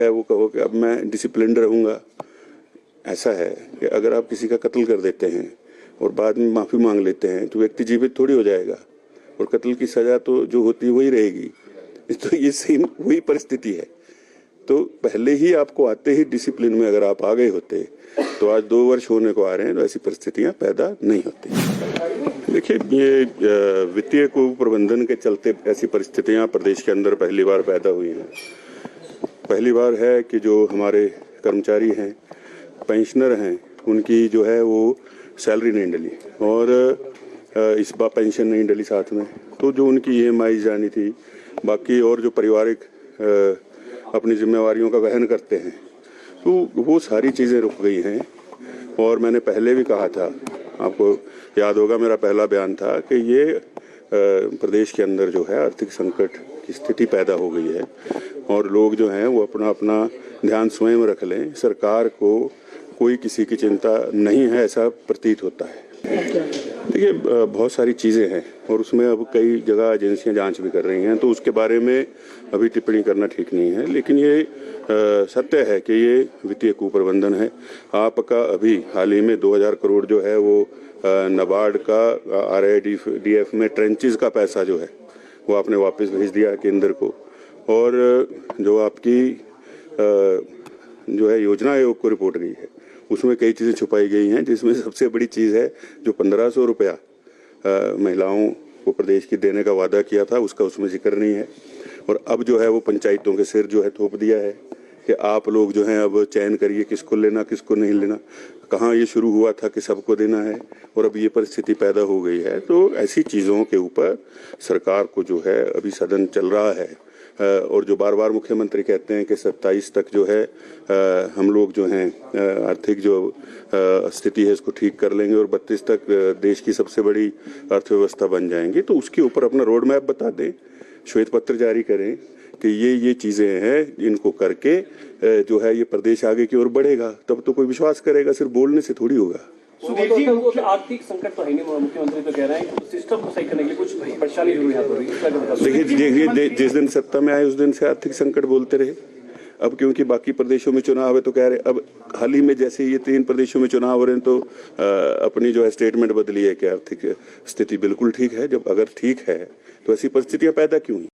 है वो कहो कि अब मैं डिसिप्लिन्ड रहूँगा। ऐसा है कि अगर आप किसी का कत्ल कर देते हैं और बाद में माफ़ी मांग लेते हैं तो व्यक्ति जीवित थोड़ी हो जाएगा, और कत्ल की सज़ा तो जो होती है वही रहेगी। तो ये सेम वही परिस्थिति है। तो पहले ही आपको आते ही डिसिप्लिन में अगर आप आ गए होते तो आज 2 वर्ष होने को आ रहे हैं तो ऐसी परिस्थितियां पैदा नहीं होती। देखिए, ये वित्तीय कुप्रबंधन के चलते ऐसी परिस्थितियां प्रदेश के अंदर पहली बार पैदा हुई हैं। पहली बार है कि जो हमारे कर्मचारी हैं, पेंशनर हैं, उनकी जो है वो सैलरी नहीं डली और इस बार पेंशन नहीं डली साथ में, तो जो उनकी EMI जानी थी, बाकी और जो पारिवारिक अपनी जिम्मेवारियों का वहन करते हैं, तो वो सारी चीज़ें रुक गई हैं। और मैंने पहले भी कहा था, आपको याद होगा मेरा पहला बयान था कि ये प्रदेश के अंदर जो है आर्थिक संकट की स्थिति पैदा हो गई है और लोग जो हैं वो अपना अपना ध्यान स्वयं रख लें। सरकार को कोई किसी की चिंता नहीं है ऐसा प्रतीत होता है। देखिए, बहुत सारी चीज़ें हैं और उसमें अब कई जगह एजेंसियां जांच भी कर रही हैं, तो उसके बारे में अभी टिप्पणी करना ठीक नहीं है। लेकिन ये सत्य है कि ये वित्तीय कुप्रबंधन है। आपका अभी हाल ही में 2000 करोड़ जो है वो नाबार्ड का RIDF में ट्रेंचेस का पैसा जो है वो आपने वापस भेज दिया केंद्र को। और जो आपकी जो है योजना आयोग को रिपोर्ट गई है उसमें कई चीज़ें छुपाई गई हैं, जिसमें सबसे बड़ी चीज़ है जो 1500 रुपया महिलाओं को प्रदेश की देने का वादा किया था, उसका उसमें जिक्र नहीं है। और अब जो है वो पंचायतों के सिर जो है थोप दिया है कि आप लोग जो हैं अब चयन करिए किसको लेना किसको नहीं लेना। कहाँ ये शुरू हुआ था कि सबको देना है और अब ये परिस्थिति पैदा हो गई है। तो ऐसी चीज़ों के ऊपर सरकार को जो है अभी सदन चल रहा है और जो बार बार मुख्यमंत्री कहते हैं कि 27 तक जो है हम लोग जो हैं आर्थिक जो स्थिति है इसको ठीक कर लेंगे और 32 तक देश की सबसे बड़ी अर्थव्यवस्था बन जाएंगे, तो उसके ऊपर अपना रोड मैप बता दें, श्वेत पत्र जारी करें कि ये चीज़ें हैं, इनको करके जो है ये प्रदेश आगे की ओर बढ़ेगा, तब तो कोई विश्वास करेगा। सिर्फ बोलने से थोड़ी होगा। आर्थिक संकट तो है नहीं, मुख्यमंत्री तो कह रहे हैं कि सिस्टम को सही करने के लिए कुछ परेशानी जरूर हो रही है। देखिए, जिस दिन सत्ता में आए उस दिन से आर्थिक संकट बोलते रहे। अब क्योंकि बाकी प्रदेशों में चुनाव है तो कह रहे, अब हाल ही में जैसे ये 3 प्रदेशों में चुनाव हो रहे हैं तो अपनी जो है स्टेटमेंट बदली है कि आर्थिक स्थिति बिल्कुल ठीक है। जब अगर ठीक है तो ऐसी परिस्थितियां पैदा क्यों हुई?